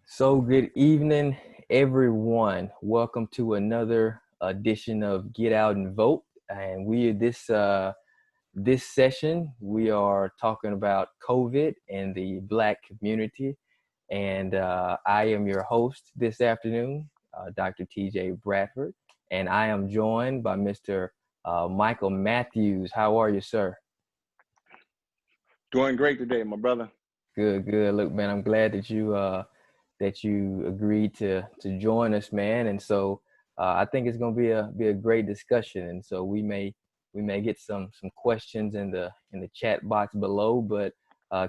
So good evening, everyone. Welcome to another edition of Get Out and Vote. And this session we are talking about COVID and the Black community. And I am your host this afternoon, Dr. TJ Bradford, and I am joined by Mr. Micah Matthews. How are you, sir? Doing great today, my brother. Good, good. Look, man, I'm glad that you agreed to join us, man. And so I think it's going to be a great discussion. And so we may get some questions in the chat box below, but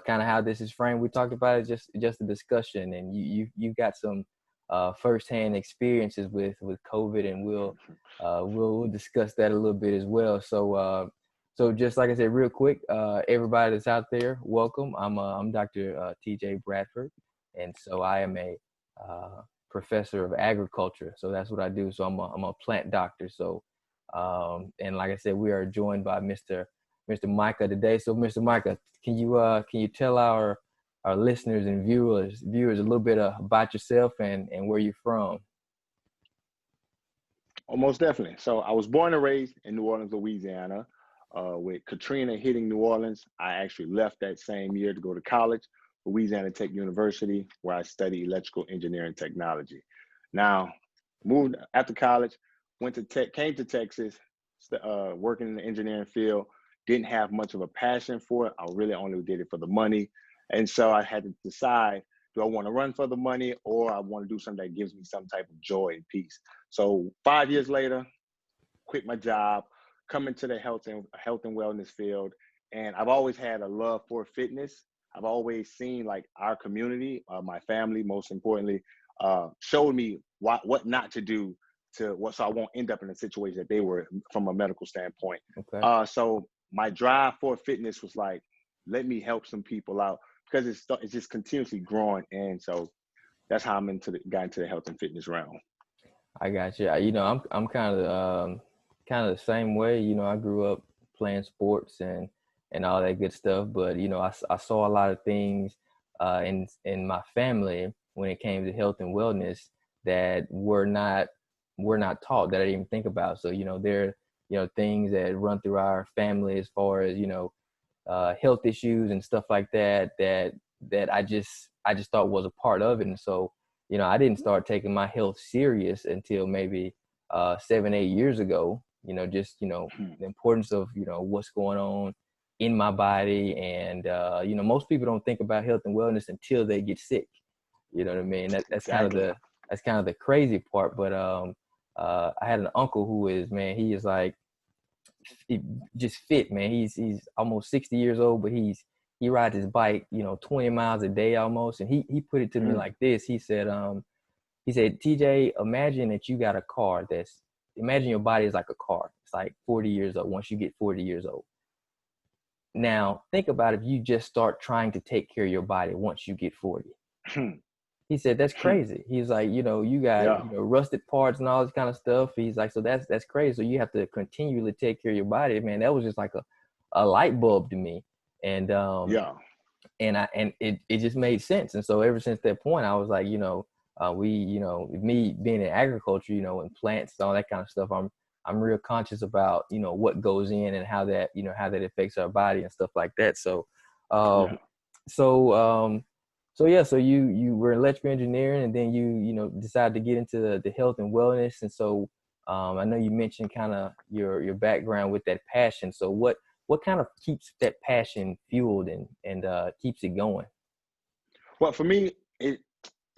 kind of how this is framed, we talked about it just a discussion, and you've got some firsthand experiences with COVID, and we'll discuss that a little bit as well. So just like I said, real quick, everybody that's out there, welcome. I'm Dr. TJ Bradford. And so I am a professor of agriculture. So that's what I do. So I'm a plant doctor. So, and like I said, we are joined by Mr. Micah today. So Mr. Micah, can you tell our listeners and viewers a little bit about yourself and where you're from? Most definitely. So I was born and raised in New Orleans, Louisiana. With Katrina hitting New Orleans, I actually left that same year to go to college. Louisiana Tech University, where I studied electrical engineering technology. Now, moved after college, came to Texas, working in the engineering field. Didn't have much of a passion for it. I really only did it for the money. And so I had to decide, do I want to run for the money, or I want to do something that gives me some type of joy and peace? So 5 years later, quit my job, come into the health and wellness field. And I've always had a love for fitness. I've always seen like our community, my family, most importantly, showed me what not to do so I won't end up in a situation that they were from a medical standpoint. Okay. So my drive for fitness was like, let me help some people out, because it's just continuously growing. And so that's how I'm got into the health and fitness realm. I got you. I'm kind of the same way. I grew up playing sports and all that good stuff, but I saw a lot of things in my family when it came to health and wellness that were not taught, that I didn't even think about. So there things that run through our family as far as health issues and stuff like that I just thought was a part of it. And so I didn't start taking my health serious until maybe 7-8 years ago. The importance of what's going on in my body. And most people don't think about health and wellness until they get sick. You know what I mean? That's Exactly. kind of the crazy part. But I had an uncle who is, man, he is like just fit, man. He's almost 60 years old, but he rides his bike 20 miles a day almost. And he put it to me like this. He said TJ, imagine that you got a car imagine your body is like a car. It's like 40 years old once you get 40 years old. Now, think about if you just start trying to take care of your body once you get 40. He said, that's crazy. He's like, you got rusted parts and all this kind of stuff. He's like, so that's crazy. So you have to continually take care of your body. Man, that was just like a light bulb to me. And and it just made sense. And so ever since that point, I was like, me being in agriculture, and plants and all that kind of stuff, I'm real conscious about, what goes in and how that affects our body and stuff like that. So so you were electrical engineering, and then you decided to get into the health and wellness. And so I know you mentioned kind of your background with that passion. So what kind of keeps that passion fueled and keeps it going? Well, for me, it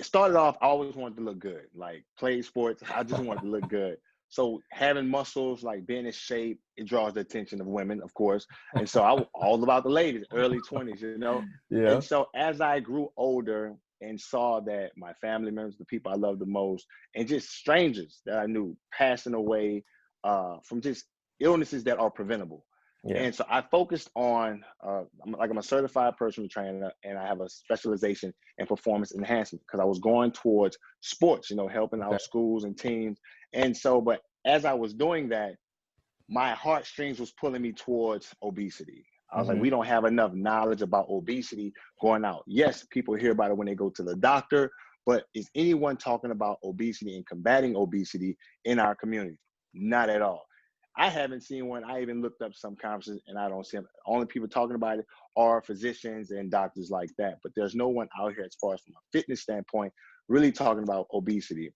started off, I always wanted to look good, like play sports. I just wanted to look good. So having muscles, like being in shape, it draws the attention of women, of course. And so I was all about the ladies, early 20s, Yeah. And so as I grew older and saw that my family members, the people I loved the most, and just strangers that I knew passing away from just illnesses that are preventable. Yeah. And so I focused on, I'm a certified personal trainer, and I have a specialization in performance enhancement because I was going towards sports, helping out schools and teams. And so, but as I was doing that, my heartstrings was pulling me towards obesity. I was like, we don't have enough knowledge about obesity going out. Yes, people hear about it when they go to the doctor, but is anyone talking about obesity and combating obesity in our community? Not at all. I haven't seen one. I even looked up some conferences and I don't see them. Only people talking about it are physicians and doctors like that. But there's no one out here, as far as from a fitness standpoint, really talking about obesity.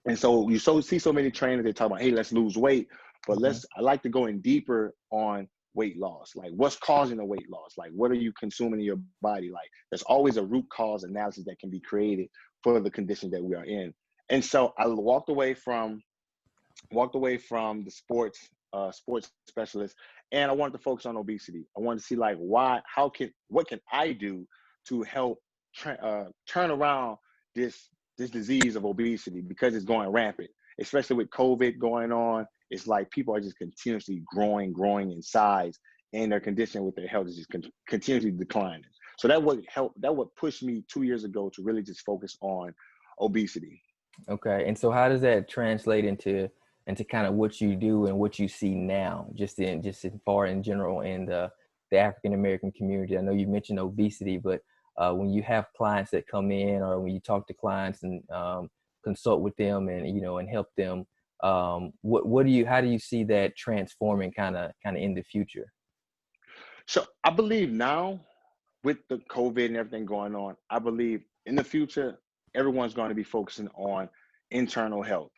And so you see so many trainers, they talk about, hey, let's lose weight. But I like to go in deeper on weight loss. Like, what's causing the weight loss? Like, what are you consuming in your body? Like, there's always a root cause analysis that can be created for the condition that we are in. And so I walked away from the sports specialist, and I wanted to focus on obesity. I wanted to see, like, what can I do to help turn around this disease of obesity, because it's going rampant, especially with COVID going on. It's like people are just continuously growing in size, and their condition with their health is just continuously declining. So that would push me 2 years ago to really just focus on obesity. Okay. And so how does that translate into kind of what you do and what you see now, just in far in general in the African American community? I know you mentioned obesity, but when you have clients that come in, or when you talk to clients and consult with them and, and help them, how do you see that transforming kind of in the future? So I believe now, with the COVID and everything going on, I believe in the future, everyone's going to be focusing on internal health,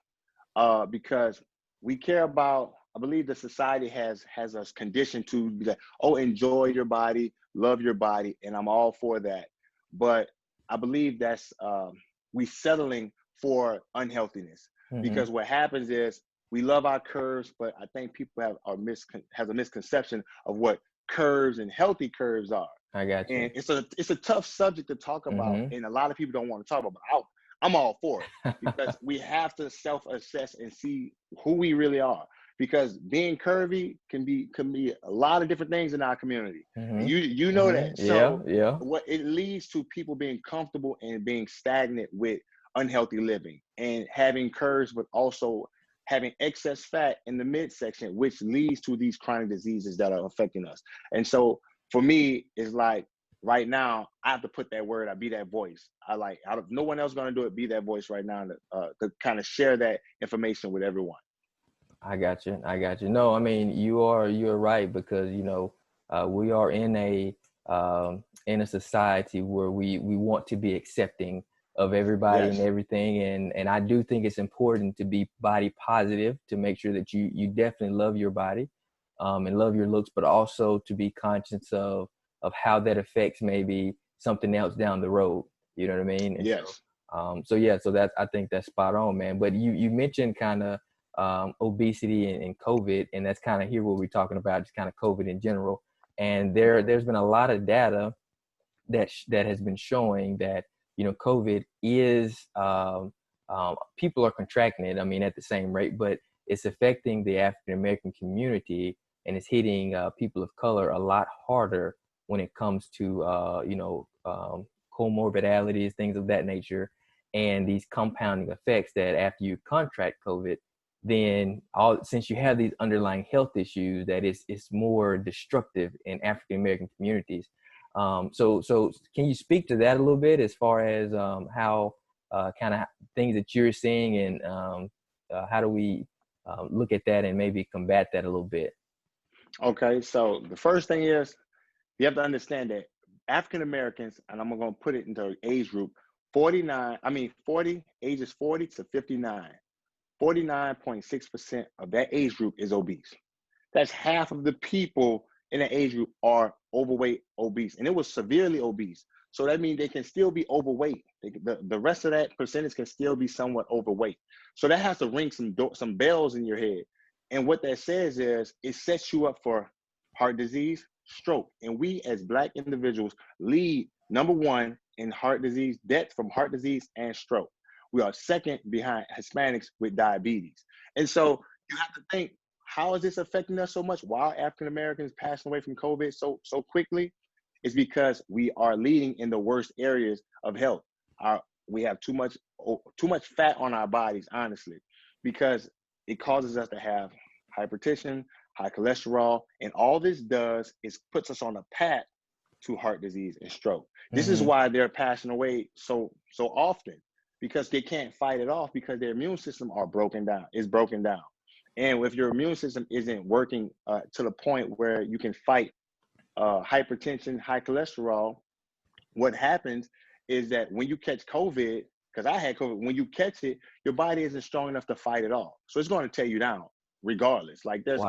because we care about, I believe the society has us conditioned to be like, oh, enjoy your body, love your body, and I'm all for that. But I believe that's we settling for unhealthiness, because what happens is we love our curves, but I think people have a misconception of what curves and healthy curves are. I got you. And it's a tough subject to talk about, and a lot of people don't want to talk about. But I'm all for it, because we have to self-assess and see who we really are. Because being curvy can be a lot of different things in our community. And you know that. So yeah. What it leads to, people being comfortable and being stagnant with unhealthy living, and having curves, but also having excess fat in the midsection, which leads to these chronic diseases that are affecting us. And so for me, it's like, right now, I have to put that word, I be that voice. No one else going to do it, be that voice right now to kind of share that information with everyone. I got you. No, I mean, you're right, because, we are in a society where we want to be accepting of everybody. Yes. And everything. And I do think it's important to be body positive, to make sure that you definitely love your body, and love your looks, but also to be conscious of how that affects maybe something else down the road. You know what I mean? And yes. So that's, I think that's spot on, man. But you mentioned kind of obesity and COVID, and that's kind of here what we're talking about, just kind of COVID in general. And there's been a lot of data that has been showing that, COVID is, people are contracting it, I mean, at the same rate, but it's affecting the African American community, and it's hitting people of color a lot harder when it comes to, comorbidalities, things of that nature, and these compounding effects that after you contract COVID, then since you have these underlying health issues, that it's more destructive in African American communities. So can you speak to that a little bit, as far as how kind of things that you're seeing, and how do we look at that and maybe combat that a little bit? Okay, so the first thing is, you have to understand that African Americans, and I'm going to put it into an age group, ages 40 to 59, 49.6% of that age group is obese. That's half of the people in the age group are overweight, obese, and it was severely obese. So that means they can still be overweight. The rest of that percentage can still be somewhat overweight. So that has to ring some bells in your head. And what that says is, it sets you up for heart disease, stroke. And we as Black individuals lead number one in heart disease, death from heart disease and stroke. We are second behind Hispanics with diabetes. And so you have to think, how is this affecting us so much? Why are African Americans passing away from COVID so quickly? It's because we are leading in the worst areas of health. We have too much fat on our bodies, honestly, because it causes us to have hypertension, high cholesterol, and all this does is puts us on a path to heart disease and stroke. This is why they're passing away so often. because they can't fight it off because their immune system is broken down. And if your immune system isn't working to the point where you can fight hypertension, high cholesterol, what happens is that when you catch COVID, because I had COVID, when you catch it, your body isn't strong enough to fight it off. So it's going to tear you down regardless. Like it's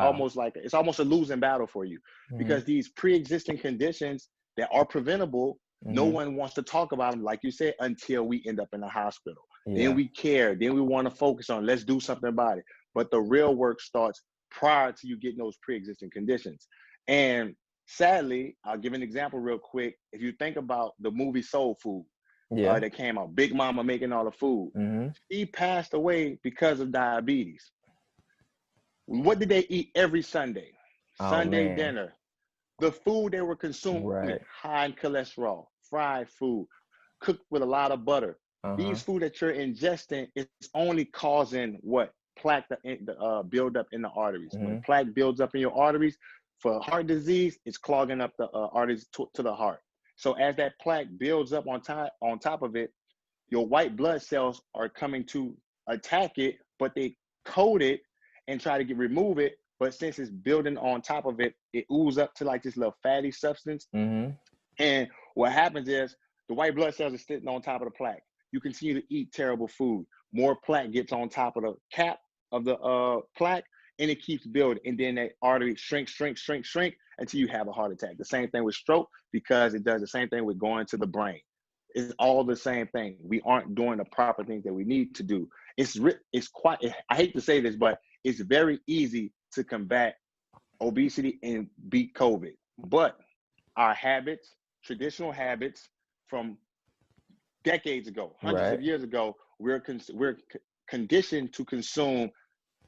almost a losing battle for you because these pre-existing conditions that are preventable, no one wants to talk about them, like you said, until we end up in the hospital. Then we care. Then we want to focus on, let's do something about it. But the real work starts prior to you getting those pre-existing conditions. And sadly, I'll give an example real quick. If you think about the movie Soul Food that came out, Big Mama making all the food, she passed away because of diabetes. What did they eat every Sunday? Sunday dinner. The food they were consuming, high in cholesterol, fried food, cooked with a lot of butter. These food that you're ingesting is only causing what? Plaque to build up in the arteries. When plaque builds up in your arteries, for heart disease, it's clogging up the arteries to the heart. So as that plaque builds up on top of it, your white blood cells are coming to attack it, but they coat it and try to remove it. But since it's building on top of it, it oozes up to like this little fatty substance. And what happens is the white blood cells are sitting on top of the plaque. You continue to eat terrible food. More plaque gets on top of the cap of the plaque, and it keeps building. And then that artery shrink until you have a heart attack. The same thing with stroke, because it does the same thing with going to the brain. It's all the same thing. We aren't doing the proper things that we need to do. It's quite, I hate to say this, but it's very easy to combat obesity and beat COVID. But our habits, traditional habits from decades ago, hundreds of years ago, we're conditioned to consume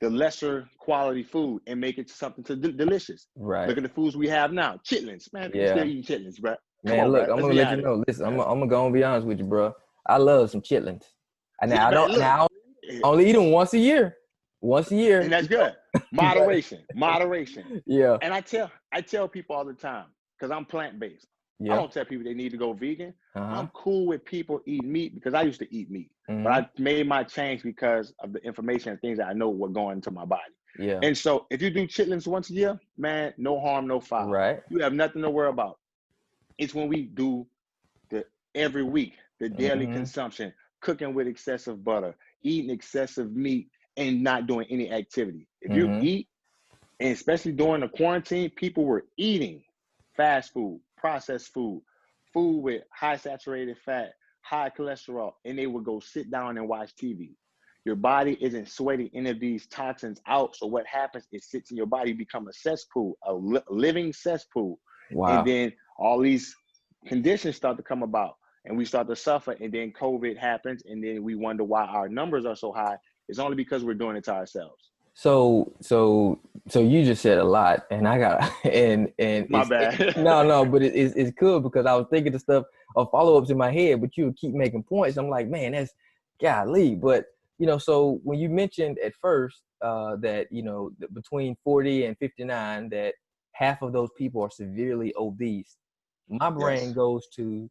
the lesser quality food and make it something delicious. Look at the foods we have now. Chitlins, man. People still eating chitlins, bro. Man, look, I'm gonna let you know. Listen, I'm gonna go and be honest with you, bro. I love some chitlins. Now I only eat them once a year. And that's good. Moderation. Yeah. And I tell people all the time, because I'm plant-based. I don't tell people they need to go vegan. I'm cool with people eating meat because I used to eat meat. But I made my change because of the information and things that I know were going into my body. Yeah. And so if you do chitlins once a year, man, no harm, no foul. Right. You have nothing to worry about. It's when we do every week, the daily consumption, cooking with excessive butter, eating excessive meat, and not doing any activity. If you eat, and especially during the quarantine, people were eating fast food, processed food, food with high saturated fat, high cholesterol, and they would go sit down and watch TV. Your body isn't sweating any of these toxins out. So what happens, it sits in your body, become a cesspool, a living cesspool. Wow. And then all these conditions start to come about and we start to suffer. And then COVID happens. And then we wonder why our numbers are so high. It's only because we're doing it to ourselves. So you just said a lot, and I got and my bad. No, but it's cool because I was thinking of stuff of follow-ups in my head, but you would keep making points. I'm like, man, that's golly. But so when you mentioned at first that between 40 and 59, that half of those people are severely obese, my brain goes to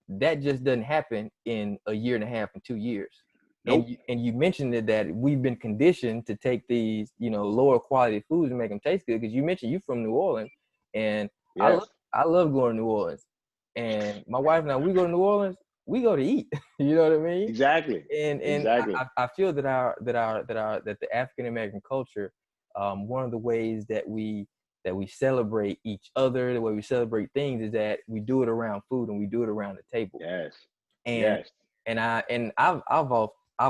that just doesn't happen in a year and a half and 2 years. Nope. And you mentioned it that we've been conditioned to take these, lower quality foods and make them taste good. Because you mentioned you from New Orleans, and I love going to New Orleans. And my wife and I, we go to New Orleans, we go to eat. You know what I mean? Exactly. And exactly. I feel that the African American culture, one of the ways that we celebrate each other, the way we celebrate things, is that we do it around food and we do it around the table. Yes. And I've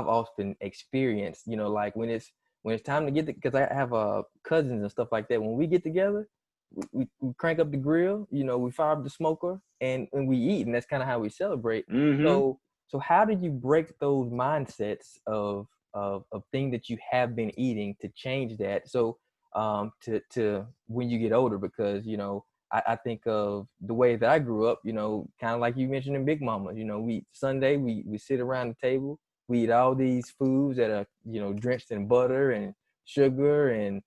often experienced, like when it's time to get because I have cousins and stuff like that. When we get together, we crank up the grill, we fire up the smoker and we eat, and that's kind of how we celebrate. So how did you break those mindsets of things that you have been eating to change that? So to when you get older, because I think of the way that I grew up, kind of like you mentioned in Big Mama, Sunday, we sit around the table, we eat all these foods that are, drenched in butter and sugar and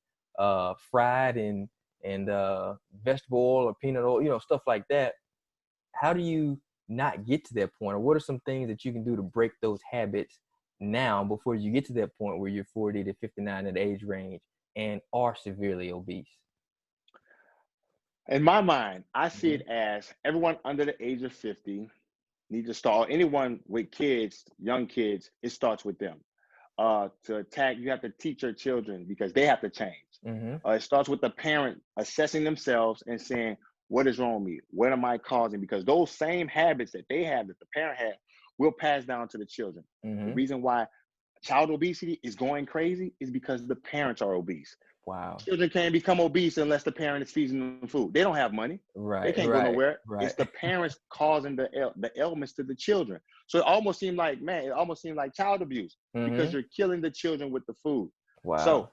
fried and vegetable oil or peanut oil, stuff like that. How do you not get to that point? Or what are some things that you can do to break those habits now before you get to that point where you're 40 to 59 in the age range and are severely obese? In my mind, I see Mhm. it as everyone under the age of 50 needs to start. Anyone with kids, young kids, it starts with them. To attack, you have to teach your children because they have to change. Mhm. It starts with the parent assessing themselves and saying, what is wrong with me? What am I causing? Because those same habits that they have, that the parent had, will pass down to the children. The Mhm. reason why child obesity is going crazy is because the parents are obese. Wow. Children can't become obese unless the parent is feeding them food. They don't have money. They Right. can't go Right. nowhere. It's Right. the parents causing the ailments to the children. So it almost seemed like, man, it almost seemed like child abuse because Mhm. you're killing the children with the food. So Wow.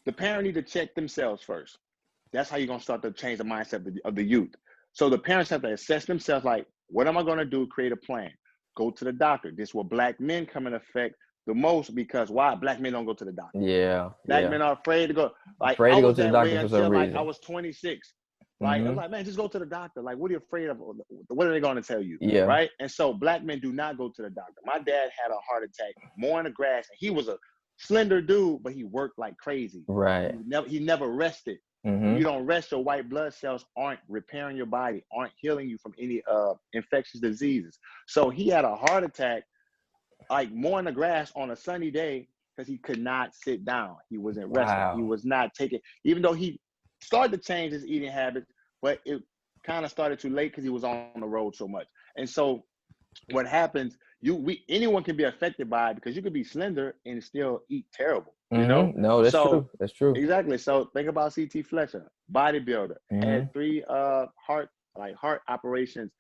the parent need to check themselves first. That's how you're gonna start to change the mindset of the youth. So the parents have to assess themselves like, what am I gonna do? Create a plan. Go to the doctor. This is where black men come in effect the most because why? Black men don't go to the doctor. Yeah. Black Yeah. men are afraid to go. Like Afraid I to go was to the that way doctor for some until like I reason. was 26. Like I was Mhm. like, man, just go to the doctor. Like, what are you afraid of? What are they going to tell you? Yeah. Right? And so black men do not go to the doctor. My dad had a heart attack more in the grass, and he was a slender dude, but he worked like crazy. Right. He never rested. When you Mhm. don't rest, your white blood cells aren't repairing your body, aren't healing you from any infectious diseases. So he had a heart attack like more in the grass on a sunny day because he could not sit down. He wasn't resting. He Wow. was not taking, even though he started to change his eating habits, but it kind of started too late because he was on the road so much. And so what happens, anyone can be affected by it because you could be slender and still eat terrible, you know? Mhm. No, that's So true. That's true. exactly. So think about CT Fletcher, bodybuilder, had Mhm. 3 heart operations,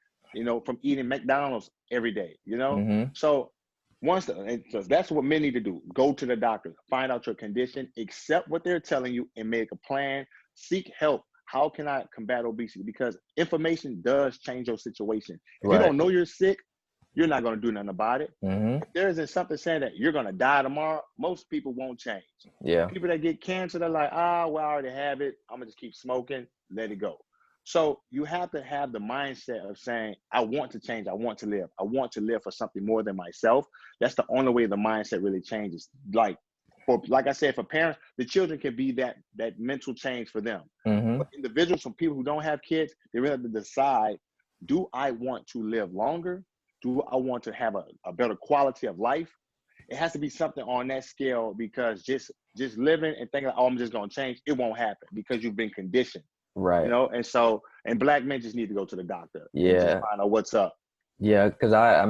from eating McDonald's every day, you know? Mhm. So so that's what men need to do. Go to the doctor, find out your condition, accept what they're telling you, and make a plan. Seek help. How can I combat obesity? Because information does change your situation. If you Right. don't know you're sick, you're not going to do nothing about it. Mhm. If there isn't something saying that you're going to die tomorrow, most people won't change. Yeah. People that get cancer, they're like, well, I already have it. I'm going to just keep smoking, let it go. So you have to have the mindset of saying, I want to change. I want to live. I want to live for something more than myself. That's the only way the mindset really changes. Like I said, for parents, the children can be that mental change for them. Mhm. But individuals, from people who don't have kids, they really have to decide, do I want to live longer? Do I want to have a better quality of life? It has to be something on that scale because just living and thinking, I'm just going to change, it won't happen because you've been conditioned, Right. and black men just need to go to the doctor and just Yeah. find out what's up. Yeah, because I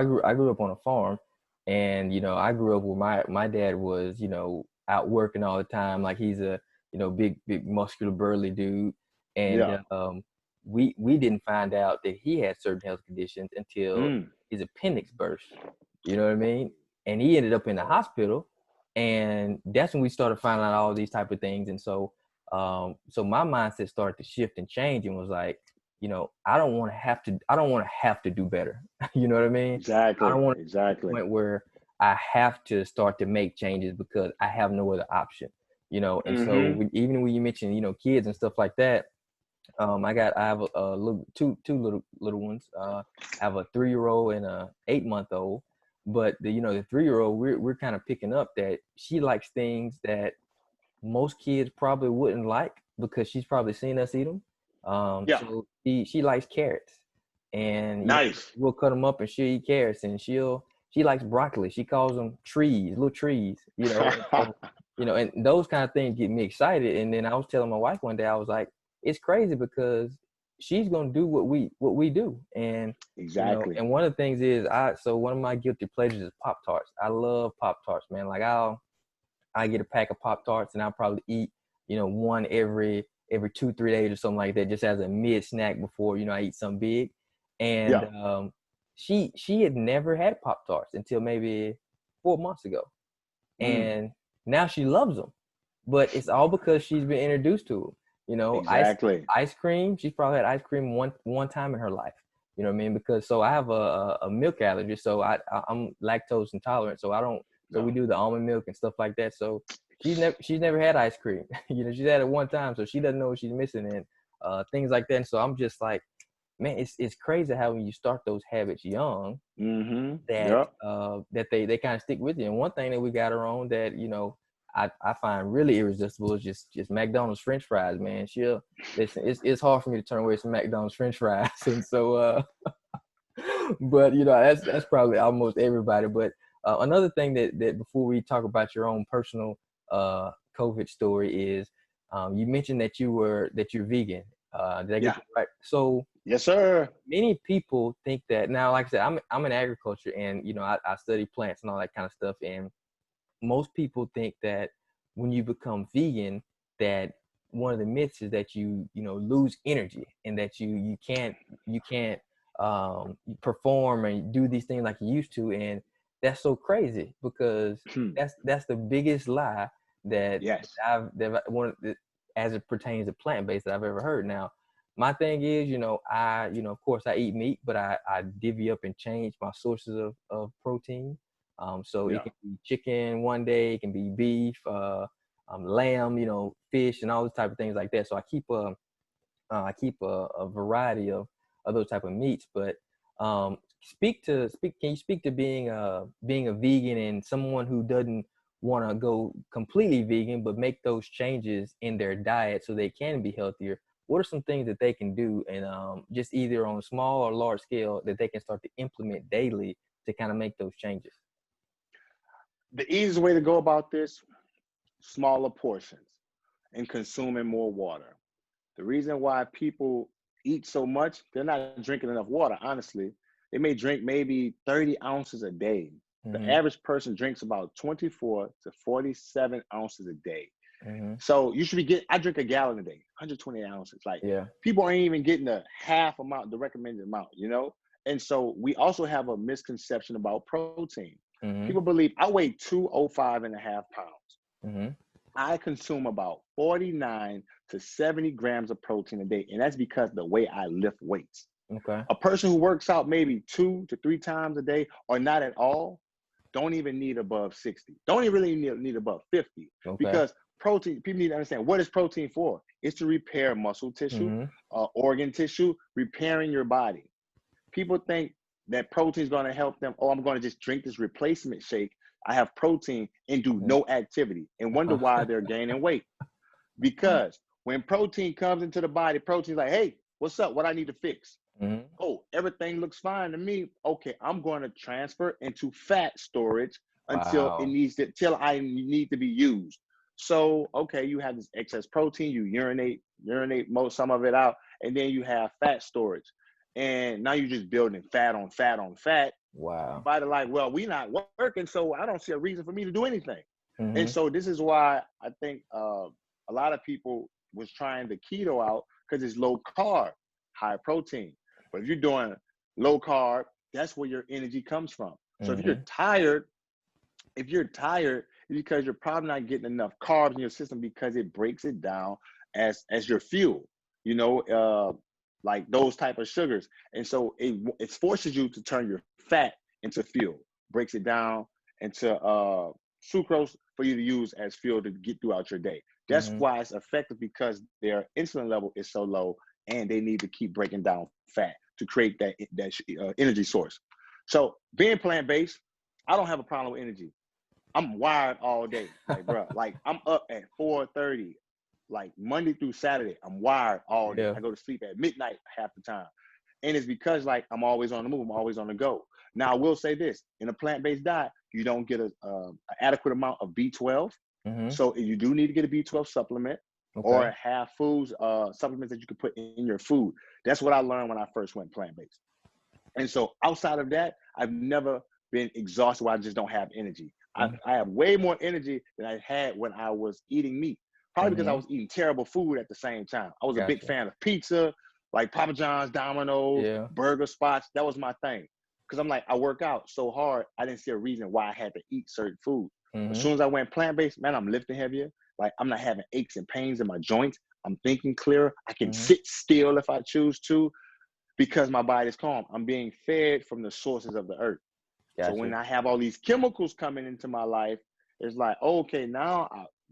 grew up on a farm, and I grew up where my dad was out working all the time, like he's a big muscular burly dude, Yeah. and we didn't find out that he had certain health conditions until Mm. his appendix burst. You know what I mean? And he ended up in the hospital, and that's when we started finding out all these type of things, and so my mindset started to shift and change, and was like, I don't want to have to do better. You know what I mean? I don't Exactly. want to get to the Exactly. point where I have to start to make changes because I have no other option. And so Mm-hmm. even when you mention, kids and stuff like that, I have a little two little ones. I have a 3-year-old and a 8-month-old. But the 3-year-old, we're kind of picking up that she likes things that most kids probably wouldn't like because she's probably seen us eat them. Yeah. So she likes carrots, and Nice. we'll cut them up and she'll eat carrots, and she likes broccoli. She calls them trees, little trees. And so and those kind of things get me excited. And then I was telling my wife one day, I was like, it's crazy because she's gonna do what we do, and Exactly. and one of the things is so one of my guilty pleasures is Pop Tarts. I love Pop Tarts, man. Like I get a pack of Pop Tarts and I'll probably eat, one every 2-3 days or something like that, just as a mid snack before, I eat something big. And Yeah. she had never had Pop Tarts until maybe 4 months ago. Mm. And now she loves them. But it's all because she's been introduced to them. Ice Exactly. ice cream, she's probably had ice cream one time in her life. You know what I mean? Because so I have a milk allergy, so I'm lactose intolerant, so I don't. So we Yeah. do the almond milk and stuff like that. So she's never had ice cream. She's had it one time, so she doesn't know what she's missing, and things like that. And so I'm just like, man, it's crazy how when you start those habits young, that Yep. that they kind of stick with you. And one thing that we got her on that, you know, I find really irresistible is just McDonald's French fries, man. Listen, it's hard for me to turn away some McDonald's French fries. And so but you know, that's probably almost everybody. But another thing that before we talk about your own personal COVID story is, you mentioned that you're vegan. Did I get Yeah. that right? So Yes, sir. many people think that now, like I said, I'm in agriculture, and you know, I study plants and all that kind of stuff. And most people think that when you become vegan, that one of the myths is that you know, lose energy, and that you can't perform and do these things like you used to. And that's so crazy, because that's the biggest lie that Yes. as it pertains to plant-based, that I've ever heard. Now, my thing is, you know, of course I eat meat, but I divvy up and change my sources of protein. So it Yeah. can be chicken one day, it can be beef, lamb, you know, fish, and all those type of things like that. So I keep a variety of those type of meats. But can you speak to being a vegan, and someone who doesn't want to go completely vegan but make those changes in their diet so they can be healthier? What are some things that they can do, and just either on small or large scale, that they can start to implement daily to kind of make those changes? The easiest way to go about this, smaller portions and consuming more water. The reason why people eat so much, they're not drinking enough water, honestly. They may drink maybe 30 ounces a day. The Mm-hmm. average person drinks about 24 to 47 ounces a day. Mm-hmm. So you should I drink a gallon a day, 120 ounces. Like, Yeah. people ain't even getting the half amount, the recommended amount, you know? And so we also have a misconception about protein. Mm-hmm. People believe I weigh 205.5 pounds. Mm-hmm. I consume about 49 to 70 grams of protein a day. And that's because the way I lift weights. Okay. A person who works out maybe 2 to 3 times a day, or not at all, don't even need above 60. Don't even really need above 50. Okay. Because protein, people need to understand, what is protein for? It's to repair muscle tissue, Mm-hmm. organ tissue, repairing your body. People think that protein is going to help them. Oh, I'm going to just drink this replacement shake. I have protein and do no activity, and wonder why they're gaining weight. Because when protein comes into the body, protein's like, hey, what's up? What I need to fix? Mm-hmm. Oh, everything looks fine to me. Okay, I'm going to transfer into fat storage until Wow. till I need to be used. So, okay, you have this excess protein, you urinate some of it out, and then you have fat storage. And now you're just building fat on fat on fat. Your Wow. body like, well, we not working, so I don't see a reason for me to do anything. And Mm-hmm. so this is why I think a lot of people was trying the keto out, because it's low carb, high protein. But if you're doing low carb, that's where your energy comes from. So if Mm-hmm. you're tired, it's because you're probably not getting enough carbs in your system, because it breaks it down as your fuel, you know, like those type of sugars. And so it forces you to turn your fat into fuel, breaks it down into sucrose for you to use as fuel to get throughout your day. That's Mm-hmm. why it's effective, because their insulin level is so low, and they need to keep breaking down fat to create that energy source. So being plant-based, I don't have a problem with energy. I'm wired all day. Like, bro, like I'm up at 4:30, like Monday through Saturday. I'm wired all day. Yeah. I go to sleep at midnight half the time. And it's because, like, I'm always on the move. I'm always on the go. Now, I will say this: in a plant-based diet, you don't get an adequate amount of B12. Mm-hmm. So you do need to get a B12 supplement, Okay. or have foods, supplements that you can put in your food. That's what I learned when I first went plant-based. And so outside of that, I've never been exhausted where I just don't have energy. I have way more energy than I had when I was eating meat. Probably because I Mm-hmm. was eating terrible food at the same time. I was a big Gotcha. fan of pizza, like Papa John's, Domino's, Yeah. burger spots. That was my thing. Because I'm like, I work out so hard, I didn't see a reason why I had to eat certain food. As Mm-hmm. soon as I went plant-based, man, I'm lifting heavier. Like, I'm not having aches and pains in my joints. I'm thinking clearer. I can Mm-hmm. sit still if I choose to, because my body is calm. I'm being fed from the sources of the earth. So when Gotcha. I have all these chemicals coming into my life, it's like, okay,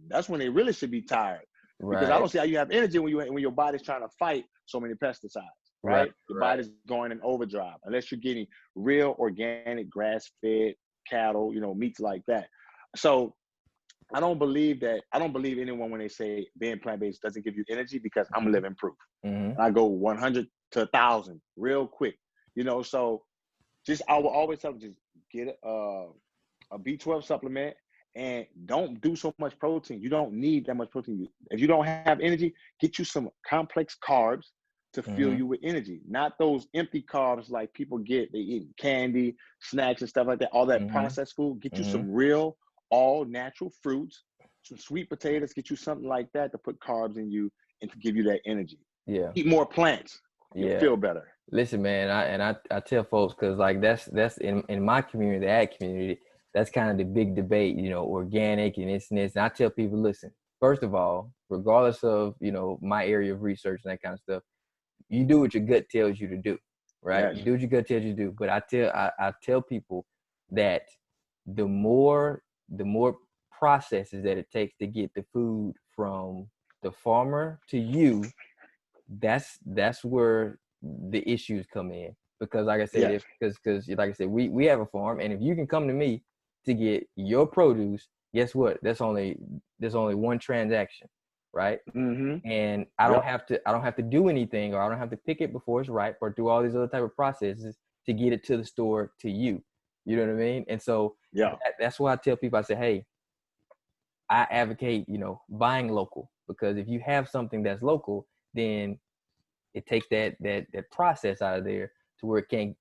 that's when they really should be tired, because I Right. don't see how you have energy when your body's trying to fight so many pesticides. Right. right? Your Right. body's going in overdrive unless you're getting real organic grass-fed cattle, meats like that. So I don't believe anyone when they say being plant-based doesn't give you energy, because I'm living proof. Mm-hmm. I go 100 to 1,000 real quick, so just, I will always tell them, just get a B12 supplement, and don't do so much protein. You don't need that much protein. If you don't have energy, get you some complex carbs to fill Mm-hmm. you with energy, not those empty carbs like people get. They eat candy, snacks, and stuff like that, all that Mm-hmm. processed food. Get you Mm-hmm. some real, all natural fruits, some sweet potatoes, get you something like that to put carbs in you and to give you that energy. Yeah. Eat more plants. You'll Yeah. feel better. Listen, man, I tell folks, because like that's in my community, the ag community, that's kind of the big debate, organic and this and this. And I tell people, listen, first of all, regardless of my area of research and that kind of stuff, you do what your gut tells you to do, right? Yes. You do what your gut tells you to do. But I tell people that the more processes that it takes to get the food from the farmer to you, that's where the issues come in. Because like I said, Yes. because like I said, we have a farm, and if you can come to me to get your produce, guess what? There's only one transaction, right? Mm-hmm. And I don't Yep. have to do anything, or I don't have to pick it before it's ripe, or do all these other type of processes to get it to the store to you. You know what I mean? And so Yeah. that's why I tell people, I say, hey, I advocate, buying local, because if you have something that's local, then it takes that process out of there to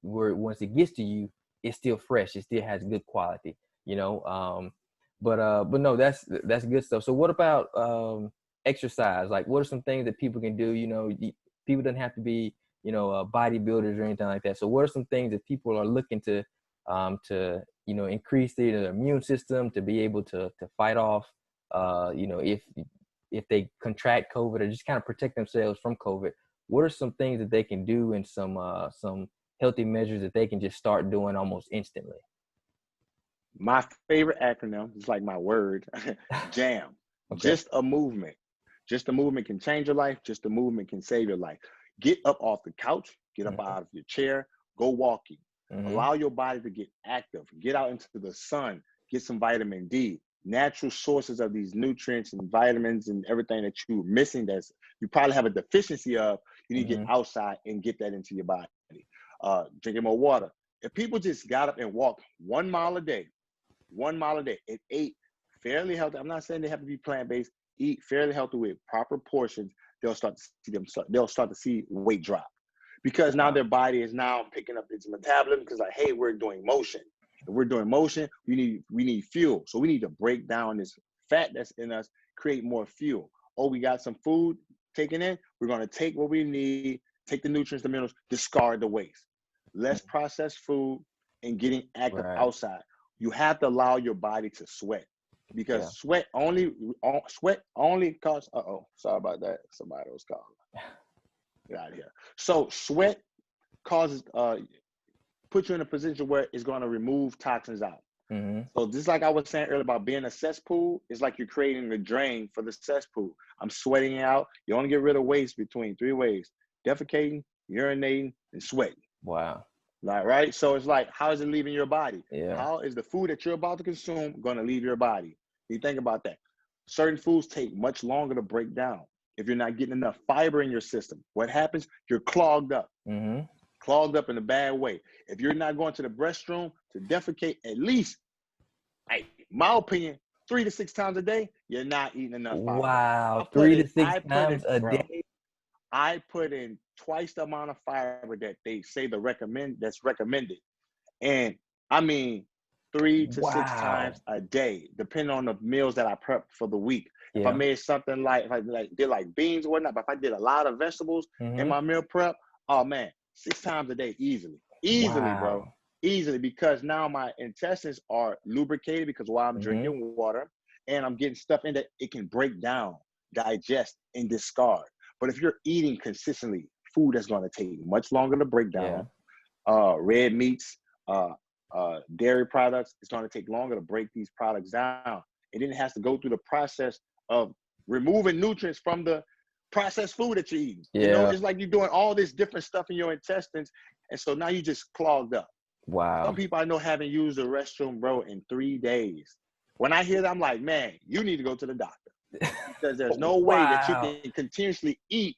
where once it gets to you, it's still fresh. It still has good quality, but no, that's good stuff. So what about exercise? Like, what are some things that people can do? People don't have to be, bodybuilders or anything like that. So what are some things that people are looking to increase their immune system to be able to fight off, if they contract COVID, or just kind of protect themselves from COVID? What are some things that they can do, and some healthy measures that they can just start doing almost instantly? My favorite acronym is like my word, JAM. Okay. Just a movement. Just a movement can change your life. Just a movement can save your life. Get up off the couch, get up Mm-hmm. out of your chair, go walking. Mm-hmm. Allow your body to get active. Get out into the sun, get some vitamin D, natural sources of these nutrients and vitamins and everything that you're missing, that's you probably have a deficiency of. You need to get Mm-hmm. outside and get that into your body. Drinking more water. If people just got up and walked 1 mile a day, 1 mile a day, and ate fairly healthy. I'm not saying they have to be plant-based. Eat fairly healthy with proper portions. They'll start to see They'll start to see weight drop, because now Wow. their body is now picking up its metabolism. Because like, hey, we're doing motion. If we're doing motion, we need fuel. So we need to break down this fat that's in us, create more fuel. Oh, we got some food taken in. We're going to take what we need, take the nutrients, the minerals, discard the waste. Less processed food and getting active Right. outside. You have to allow your body to sweat, Yeah. because sweat only causes. Sorry about that. Somebody was calling. Get out of here. So sweat causes put you in a position where it's going to remove toxins out. Mm-hmm. So just like I was saying earlier about being a cesspool, it's like you're creating a drain for the cesspool. I'm sweating out. You only get rid of waste between 3 ways: defecating, urinating, and sweating. Wow. Right? So it's like, how is it leaving your body? Yeah. How is the food that you're about to consume going to leave your body? You think about that. Certain foods take much longer to break down. If you're not getting enough fiber in your system, what happens? You're clogged up. Mm-hmm. Clogged up in a bad way. If you're not going to the restroom to defecate at least, my opinion, 3 to 6 times a day, you're not eating enough fiber. Wow. 3 to 6 times a Bro, day. I put in twice the amount of fiber that they say that's recommended. And I mean 3 to 6 Wow. times a day, depending on the meals that I prep for the week. If I Yeah. made something if I did like beans or whatnot, but if I did a lot of vegetables in Mm-hmm. my meal prep, oh man, 6 times a day easily. Easily, bro. Wow. Easily, because now my intestines are lubricated, because while I'm Mm-hmm. drinking water and I'm getting stuff in that it can break down, digest, and discard. But if you're eating consistently food that's going to take much longer to break Yeah. down, red meats, dairy products, it's going to take longer to break these products down. And then it has to go through the process of removing nutrients from the processed food that you're eating. You know, Yeah. it's like you're doing all this different stuff in your intestines. And so now you just clogged up. Some Wow. people I know haven't used the restroom, bro, in 3 days. When I hear that, I'm like, man, you need to go to the doctor, because there's no way that you Wow. can continuously eat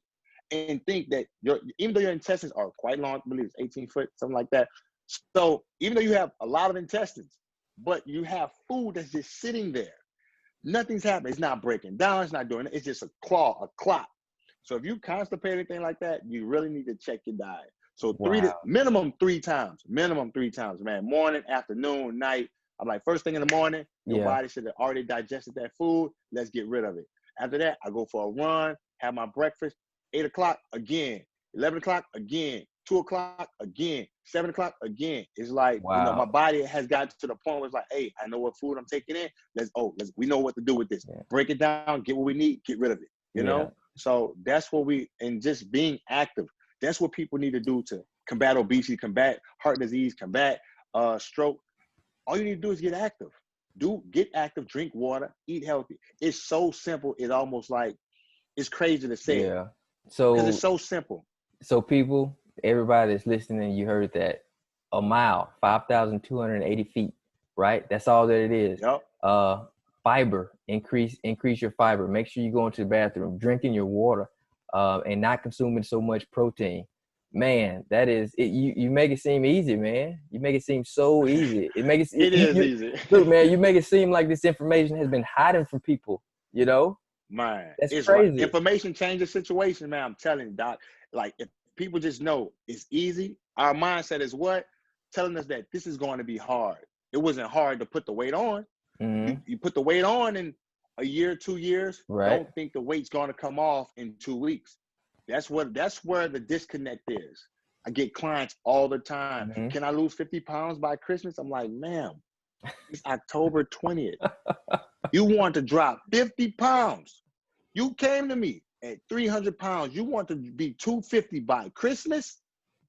and think that even though your intestines are quite long, I believe it's 18 foot, something like that. So even though you have a lot of intestines, but you have food that's just sitting there, nothing's happening. It's not breaking down. It's not doing it. It's just a clot. So if you constipate anything like that, you really need to check your diet. So Wow. minimum three times, man. Morning, afternoon, night. I'm like, first thing in the morning, your Yeah. body should have already digested that food. Let's get rid of it. After that, I go for a run, have my breakfast. 8 o'clock again, 11 o'clock again, 2 o'clock again, 7 o'clock again. It's like, you know, my Wow. body has gotten to the point where it's like, hey, I know what food I'm taking in. We know what to do with this. Yeah. Break it down, get what we need, get rid of it. You Yeah. know? So that's what and just being active. That's what people need to do to combat obesity, combat heart disease, combat stroke. All you need to do is get active. Get active, drink water, eat healthy. It's so simple. It's almost like, it's crazy to say it. Yeah. Because it's So so simple. people, everybody that's listening, you heard that. A mile, 5,280 feet, right? That's all that it is. Yep. Fiber, increase your fiber. Make sure you go into the bathroom, drinking your water, and not consuming so much protein. Man, that is it. You make it seem easy, man. You make it seem so easy. It makes it. It is easy. Look, man, you make it seem like this information has been hiding from people. You know, Man, that's it's right. crazy. Information changes situation, man. I'm telling you, Doc. Like, if people just know it's easy, our mindset is what? Telling us that this is going to be hard. It wasn't hard to put the weight on. Mm-hmm. You put the weight on in a year, 2 years. Right. Don't think the weight's going to come off in 2 weeks. That's where the disconnect is. I get clients all the time. Mm-hmm. Can I lose 50 pounds by Christmas? I'm like, ma'am, it's October 20th. You want to drop 50 pounds. You came to me at 300 pounds. You want to be 250 by Christmas?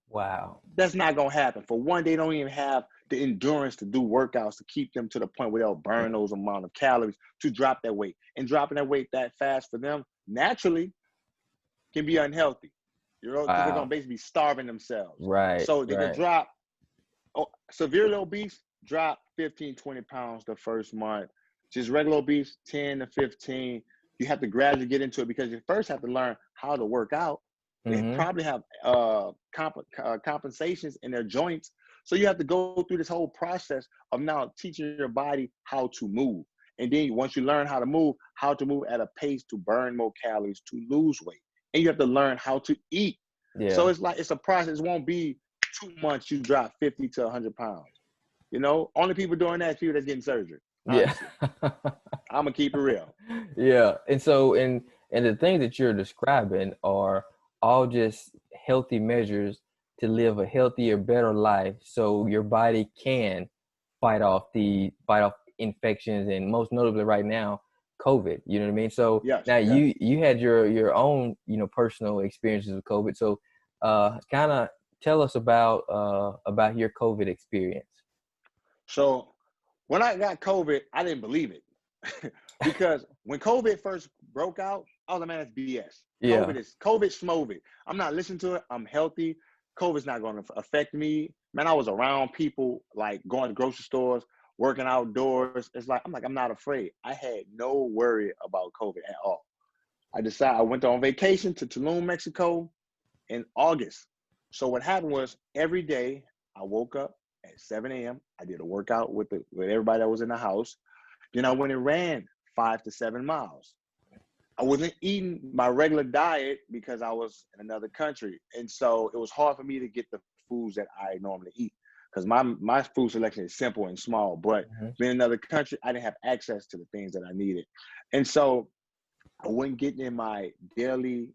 Wow. That's not going to happen. For one, they don't even have the endurance to do workouts to keep them to the point where they'll burn those amount of calories to drop that weight. And dropping that weight that fast for them naturally can be unhealthy, you know, because they're going to basically be starving themselves. Right. So they right. can drop, severely obese, drop 15, 20 pounds the first month. Just regular obese, 10 to 15. You have to gradually get into it because you first have to learn how to work out. They probably have compensations in their joints. So you have to go through this whole process of now teaching your body how to move. And then once you learn how to move at a pace to burn more calories, to lose weight. And you have to learn how to eat. Yeah. So it's a process. It won't be 2 months you drop 50 to 100 pounds. You know, only people doing that is people that's getting surgery. Honestly. Yeah. I'm going to keep it real. Yeah. And so, and the things that you're describing are all just healthy measures to live a healthier, better life. So your body can fight off infections, and most notably right now, COVID, you know what I mean? So yes, now yes. you had your own, personal experiences with COVID. So kind of tell us about your COVID experience. So when I got COVID, I didn't believe it. Because when COVID first broke out, I was like, man, that's BS. Yeah. COVID schmovid. I'm not listening to it. I'm healthy. COVID's not going to affect me. Man, I was around people, like going to grocery stores, working outdoors. I'm not afraid. I had no worry about COVID at all. I went on vacation to Tulum, Mexico in August. So what happened was every day I woke up at 7 a.m. I did a workout with everybody that was in the house. Then I went and ran 5 to 7 miles. I wasn't eating my regular diet because I was in another country. And so it was hard for me to get the foods that I normally eat because my food selection is simple and small. But being in another country, I didn't have access to the things that I needed. And so I wasn't getting in my daily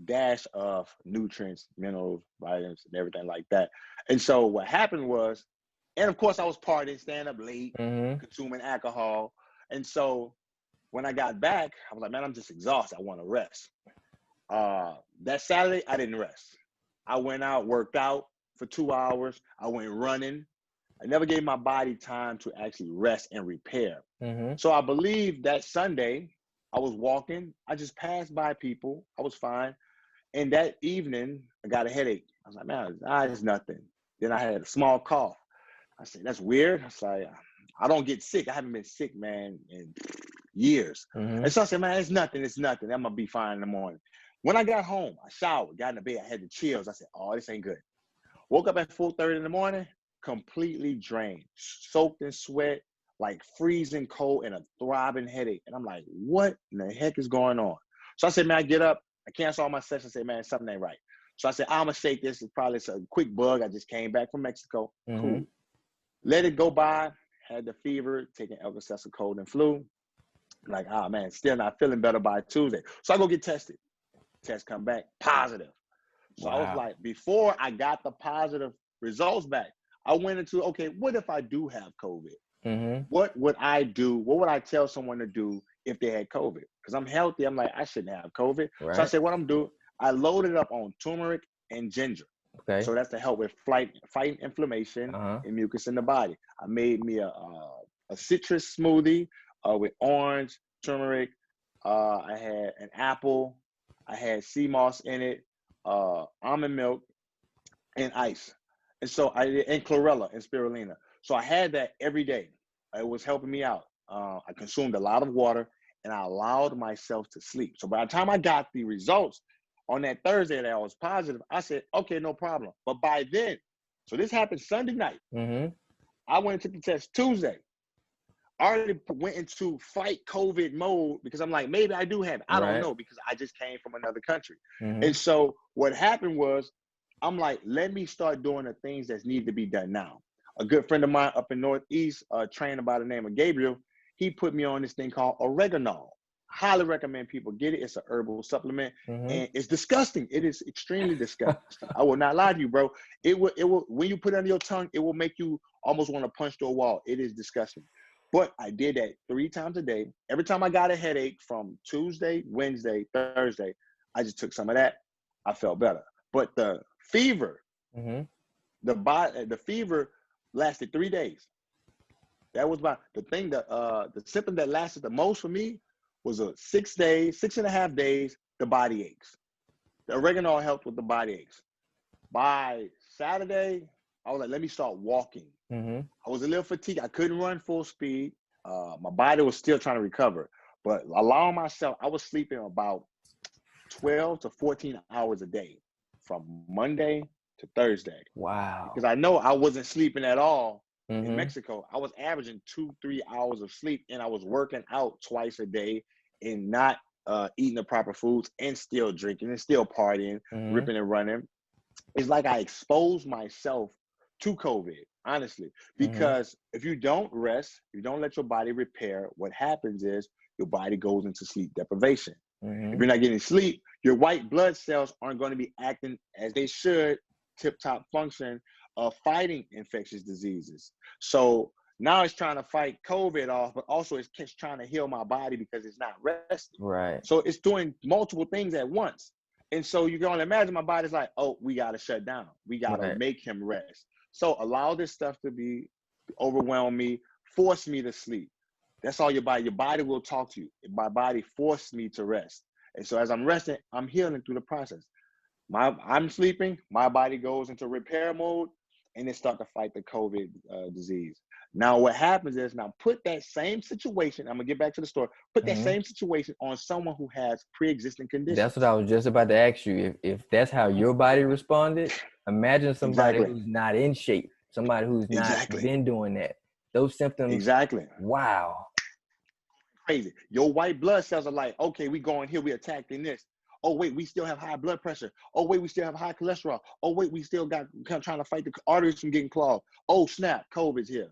dash of nutrients, minerals, vitamins, and everything like that. And so what happened was, and of course I was partying, staying up late, consuming alcohol. And so when I got back, I was like, man, I'm just exhausted. I want to rest. That Saturday, I didn't rest. I went out, worked out for 2 hours. I went running. I never gave my body time to actually rest and repair. So I believe that Sunday, I was walking. I just passed by people. I was fine. And that evening, I got a headache. I was like, man, it's nothing. Then I had a small cough. I said, that's weird. I was like, I don't get sick. I haven't been sick, man, in years. Mm-hmm. And so I said, man, it's nothing. It's nothing. I'm going to be fine in the morning. When I got home, I showered, got in the bed. I had the chills. I said, oh, this ain't good. Woke up at 4:30 in the morning, completely drained, soaked in sweat, like freezing cold and a throbbing headache. And I'm like, what in the heck is going on? So I said, man, I get up. I cancel all my sessions. I say, man, something ain't right. So I said, I'm going to shake this. It's probably a quick bug. I just came back from Mexico. Mm-hmm. Cool. Let it go by. Had the fever, taking Alka-Seltzer cold and flu. Like, oh, man, still not feeling better by Tuesday. So I go get tested. Test come back positive. So I was like, before I got the positive results back, I went into, okay, what if I do have COVID? Mm-hmm. What would I do? What would I tell someone to do if they had COVID? Because I'm healthy. I'm like, I shouldn't have COVID. Right. So I said, what I'm doing, I loaded up on turmeric and ginger. Okay. So that's to help with fighting inflammation and mucus in the body. I made me a citrus smoothie with orange, turmeric. I had an apple. I had sea moss in it. Almond milk, and ice. And so and chlorella and spirulina. So I had that every day. It was helping me out. I consumed a lot of water and I allowed myself to sleep. So by the time I got the results on that Thursday that I was positive, I said, okay, no problem. But by then, so this happened Sunday night. Mm-hmm. I went and took the test Tuesday. I already went into fight COVID mode because I'm like, maybe I do have it. I don't know because I just came from another country. Mm-hmm. And so what happened was, I'm like, let me start doing the things that need to be done now. A good friend of mine up in Northeast, a trainer by the name of Gabriel, he put me on this thing called oregano. Highly recommend people get it. It's a herbal supplement, and it's disgusting. It is extremely disgusting. I will not lie to you, bro. It will. When you put it under your tongue, it will make you almost want to punch through a wall. It is disgusting. But I did that 3 times a day. Every time I got a headache from Tuesday, Wednesday, Thursday, I just took some of that. I felt better. But the fever, the fever lasted 3 days. That was the thing that the symptom that lasted the most for me was 6 days, 6.5 days, the body aches. The oregano helped with the body aches. By Saturday, I was like, let me start walking. I was a little fatigued. I couldn't run full speed. My body was still trying to recover, but allowing myself, I was sleeping about 12 to 14 hours a day from Monday to Thursday. Wow. Because I know I wasn't sleeping at all in Mexico. I was averaging 2-3 hours of sleep, and I was working out twice a day and not eating the proper foods and still drinking and still partying, ripping and running. It's like I exposed myself to COVID, honestly, because if you don't rest, you don't let your body repair, what happens is your body goes into sleep deprivation. If you're not getting sleep, your white blood cells aren't going to be acting as they should, tip-top function of fighting infectious diseases. So now it's trying to fight COVID off, but also it's trying to heal my body because it's not resting. Right. So it's doing multiple things at once. And so you can only imagine my body's like, oh, we got to shut down. We got to make him rest. So allow this stuff to be overwhelm me, force me to sleep. That's all your body will talk to you. My body forced me to rest. And so as I'm resting, I'm healing through the process. I'm sleeping, my body goes into repair mode, and it starts to fight the COVID disease. Now what happens is, now put that same situation, I'm gonna get back to the story, put that same situation on someone who has pre-existing conditions. That's what I was just about to ask you. If that's how your body responded, imagine somebody who's not in shape, somebody who's not been doing that. Those symptoms. Wow. Crazy. Your white blood cells are like, okay, we going here, we attacking this. Oh, wait, we still have high blood pressure. Oh, wait, we still have high cholesterol. Oh, wait, we still got trying to fight the arteries from getting clogged. Oh, snap, COVID's here.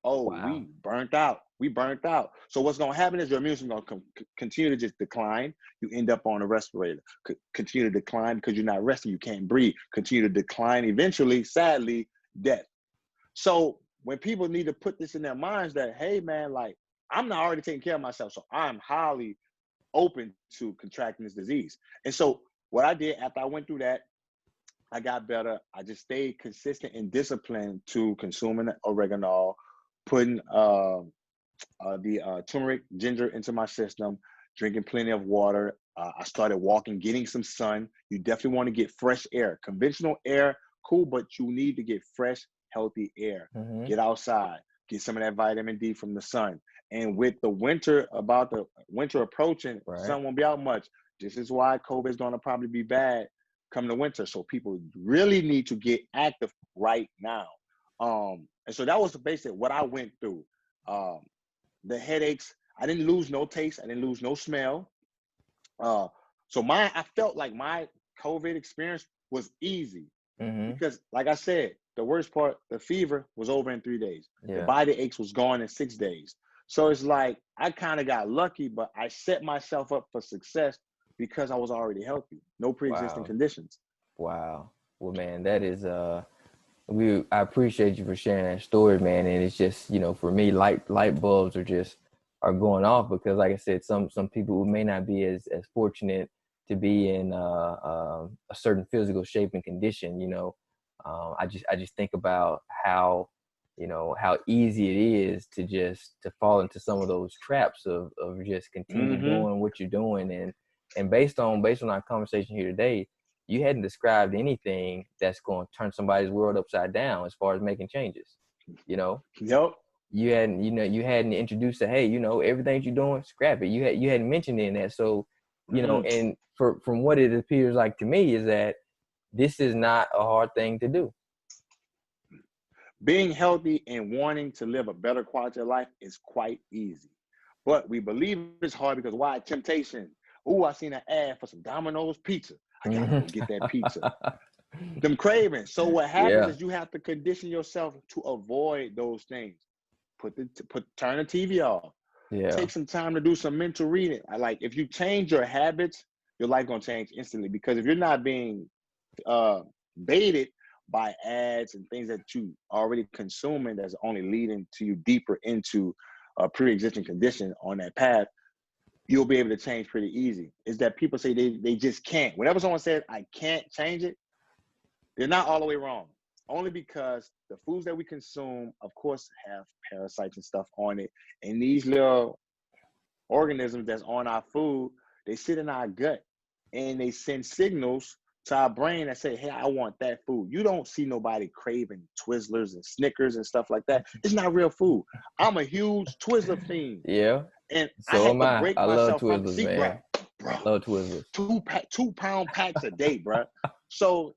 Oh, we burnt out. We burnt out. So what's going to happen is your immune system is going to continue to just decline. You end up on a respirator. Continue to decline because you're not resting. You can't breathe. Continue to decline. Eventually, sadly, death. So when people need to put this in their minds that, hey, man, like, I'm not already taking care of myself, so I'm highly open to contracting this disease. And so what I did after I went through that, I got better. I just stayed consistent and disciplined to consuming oregano, putting the turmeric, ginger into my system, drinking plenty of water. I started walking, getting some sun. You definitely want to get fresh air. Conventional air, cool, but you need to get fresh, healthy air. Mm-hmm. Get outside, get some of that vitamin D from the sun. And with the winter approaching, Right. sun won't be out much. This is why COVID is going to probably be bad come the winter. So people really need to get active right now. And so that was basically what I went through. The headaches, I didn't lose no taste. I didn't lose no smell. So I felt like my COVID experience was easy Mm-hmm. because, like I said, the worst part, the fever was over in 3 days. The Yeah. body aches was gone in 6 days. So it's like I kind of got lucky, but I set myself up for success because I was already healthy, no pre-existing Wow. conditions. Wow. Well, man, that is I appreciate you for sharing that story, man. And it's just, for me, light bulbs are going off because, like I said, some people who may not be as fortunate to be in a certain physical shape and condition, I just think about how easy it is to fall into some of those traps of just continue doing what you're doing. And based on our conversation here today, you hadn't described anything that's going to turn somebody's world upside down as far as making changes. Yep. You hadn't introduced that, hey, everything you're doing, scrap it. You hadn't mentioned any of that. So, and from what it appears like to me is that this is not a hard thing to do. Being healthy and wanting to live a better quality of life is quite easy. But we believe it's hard because why? Temptation. Oh, I seen an ad for some Domino's pizza. I gotta go get that pizza. Them cravings. So what happens is you have to condition yourself to avoid those things. Turn the TV off. Yeah. Take some time to do some mental reading. Like if you change your habits, your life gonna change instantly. Because if you're not being baited by ads and things that you already consuming, that's only leading to you deeper into a pre-existing condition on that path, you'll be able to change pretty easy. Is that people say they just can't. Whenever someone says I can't change it, they're not all the way wrong. Only because the foods that we consume, of course, have parasites and stuff on it. And these little organisms that's on our food, they sit in our gut and they send signals to our brain that say, hey, I want that food. You don't see nobody craving Twizzlers and Snickers and stuff like that. It's not real food. I'm a huge Twizzler fiend. Yeah. And So I had am to I. break I love myself from Twizzlers, see, man. bro. Love Twizzlers. 2-pound packs a day, bro. So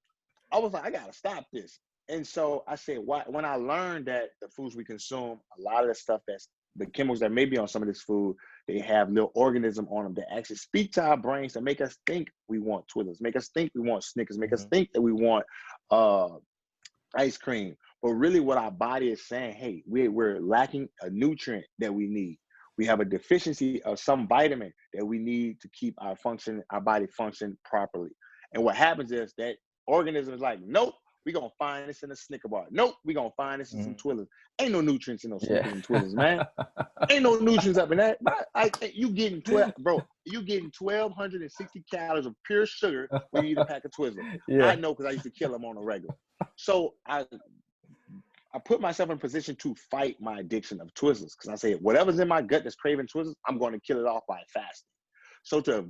I was like, I gotta stop this. And so I said, when I learned that the foods we consume, a lot of the stuff that's the chemicals that may be on some of this food, they have little organism on them that actually speak to our brains to make us think we want Twizzlers, make us think we want Snickers, make us think that we want ice cream. But really what our body is saying, hey, we're lacking a nutrient that we need. We have a deficiency of some vitamin that we need to keep our body function properly. And what happens is that organism is like, nope, we're going to find this in a Snicker bar. Nope, we're going to find this in some Twizzlers. Ain't no nutrients in those Snickers and Twizzlers, man. Ain't no nutrients up in that. You getting 1,260 calories of pure sugar when you eat a pack of Twizzlers. Yeah. I know because I used to kill them on a regular. So I put myself in a position to fight my addiction of Twizzlers because I say whatever's in my gut that's craving Twizzlers, I'm going to kill it off by fasting. So to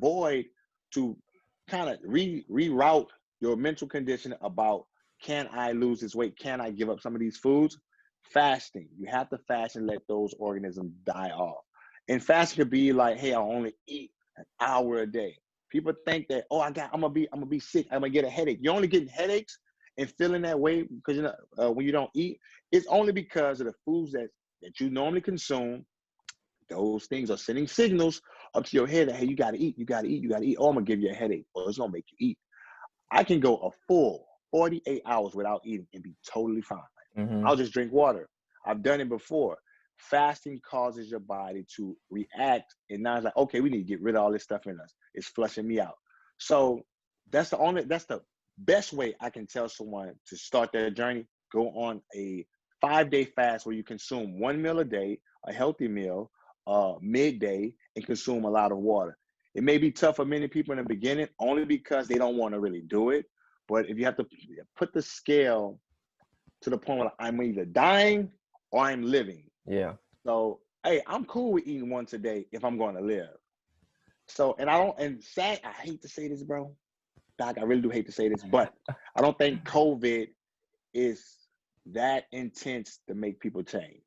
kind of reroute your mental condition about, can I lose this weight? Can I give up some of these foods? Fasting. You have to fast and let those organisms die off. And fasting could be like, hey, I'll only eat an hour a day. People think that, oh, I'm gonna be sick. I'm gonna get a headache. You're only getting headaches and feeling that way because when you don't eat, it's only because of the foods that you normally consume. Those things are sending signals up to your head that, hey, you gotta eat, you gotta eat, you gotta eat. Oh, I'm gonna give you a headache, or it's gonna make you eat. I can go a full 48 hours without eating and be totally fine. I'll just drink water. I've done it before. Fasting causes your body to react, and now it's like, okay, we need to get rid of all this stuff in us. It's flushing me out. So that's the best way I can tell someone to start their journey. Go on a 5-day fast where you consume 1 meal a day, a healthy meal, midday, and consume a lot of water. It may be tough for many people in the beginning only because they don't want to really do it. But if you have to put the scale to the point where I'm either dying or I'm living. Yeah. So, hey, I'm cool with eating once a day if I'm going to live. So, and I don't, and sad, I hate to say this, bro. Doc, I really do hate to say this, but I don't think COVID is that intense to make people change.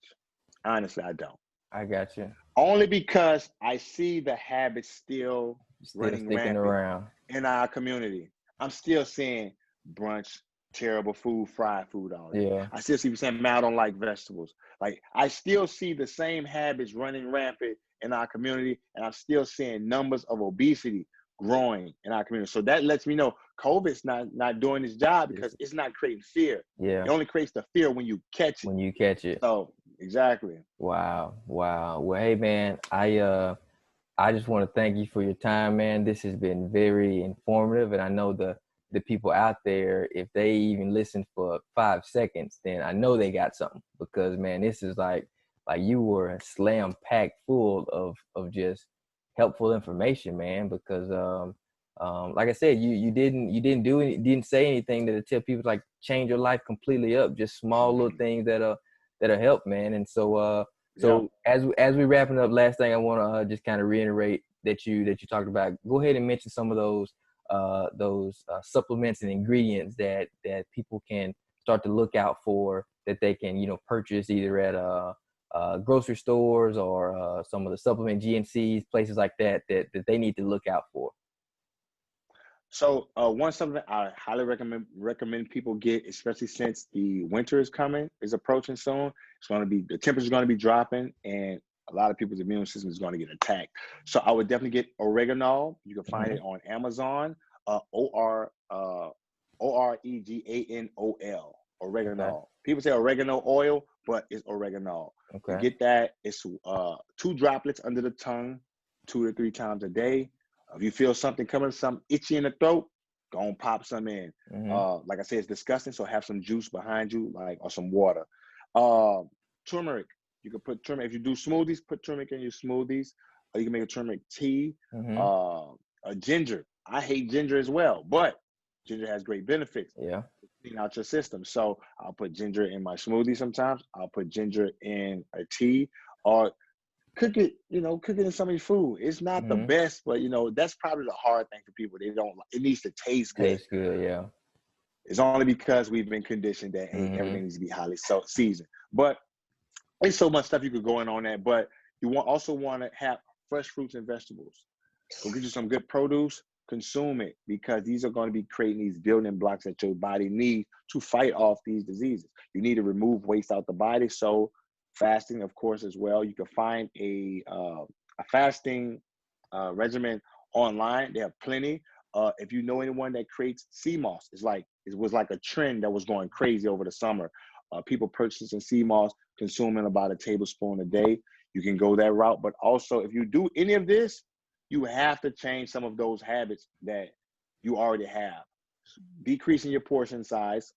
Honestly, I don't. I got you. Only because I see the habits still Still running sticking rampant around. in our community. I'm still seeing brunch, terrible food, fried food all day. Yeah. I still see people saying, man, I don't like vegetables. Like, I still see the same habits running rampant in our community, and I'm still seeing numbers of obesity growing in our community. So that lets me know COVID's not doing its job because it's not creating fear. Yeah. It only creates the fear when you catch it. When you catch it. So, exactly. Wow. Well, hey man, I just want to thank you for your time, man. This has been very informative, and I know the people out there, if they even listen for 5 seconds, then I know they got something, because man, this is like you were slam packed full of just helpful information, man. Because like I said, you didn't say anything that tell people like change your life completely up. Just small little things that'll help, man. And so so as we wrapping up, last thing I want to just kind of reiterate that you talked about. Go ahead and mention some of those supplements and ingredients that people can start to look out for, that they can purchase either at grocery stores or some of the supplement GNCs, places like that they need to look out for. So one supplement I highly recommend people get, especially since the winter is approaching soon. It's going to be, the temperature is going to be dropping, and a lot of people's immune system is going to get attacked. So I would definitely get oregano. You can find it on Amazon. OREGANOL, oregano. Okay. People say oregano oil, but it's oregano. Okay. You get that. It's 2 droplets under the tongue 2 to 3 times a day. If you feel something coming, something itchy in the throat, go and pop some in. Like I said, it's disgusting, so have some juice behind you, or some water. Turmeric. You can put turmeric. If you do smoothies, put turmeric in your smoothies. Or you can make a turmeric tea. Ginger. I hate ginger as well, but ginger has great benefits. Yeah. Clean out your system. So I'll put ginger in my smoothie sometimes. I'll put ginger in a tea, or cook it in some of your food. It's not the best, but that's probably the hard thing for people. They don't, it needs to taste good. Tastes good, yeah. It's only because we've been conditioned that hey, everything needs to be highly seasoned. But there's so much stuff you could go in on that. But you also want to have fresh fruits and vegetables. Go get you some good produce, consume it, because these are going to be creating these building blocks that your body needs to fight off these diseases. You need to remove waste out the body. So fasting, of course, as well. You can find a fasting regimen online. They have plenty. If you know anyone that creates sea moss, it was like a trend that was going crazy over the summer. People purchasing sea moss, consuming about a tablespoon a day. You can go that route. But also, if you do any of this, you have to change some of those habits that you already have. Decreasing your portion size,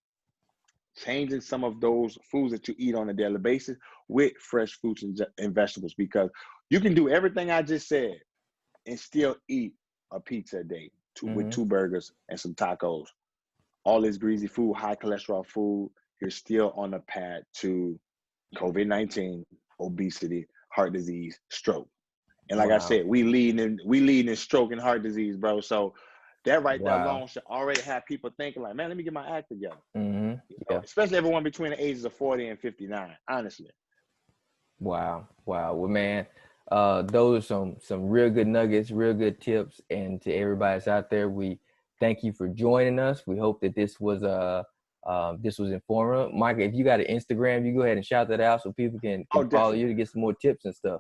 changing some of those foods that you eat on a daily basis with fresh fruits and vegetables, because you can do everything I just said and still eat a pizza a day with 2 burgers and some tacos. All this greasy food, high cholesterol food, you're still on the path to COVID-19, obesity, heart disease, stroke. And like I said, we lead in stroke and heart disease, bro. So that right there alone should already have people thinking like, man, let me get my act together. Especially everyone between the ages of 40 and 59, honestly. Wow. Well, man, those are some real good nuggets, real good tips. And to everybody that's out there, we thank you for joining us. We hope that this was informative. Micah, if you got an Instagram, you go ahead and shout that out so people can follow you to get some more tips and stuff.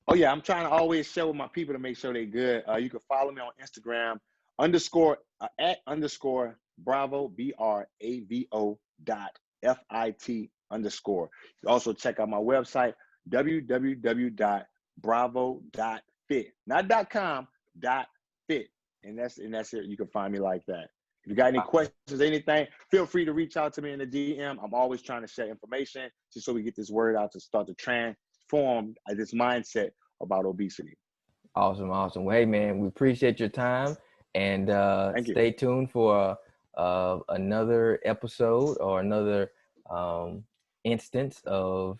Oh yeah, I'm trying to always share with my people to make sure they're good. You can follow me on Instagram @_ Bravo BRAVO .FIT_. You can also check out my website www.bravo.fit, not .com, .fit, and that's it. You can find me like that. If you got any questions, anything, feel free to reach out to me in the DM. I'm always trying to share information just so we get this word out to start to transform this mindset about obesity. Awesome. Well, hey man, we appreciate your time, and stay tuned for another episode or another instance of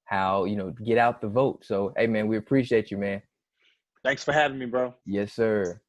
how get out the vote. So hey man, we appreciate you, man. Thanks for having me, bro. Yes, sir.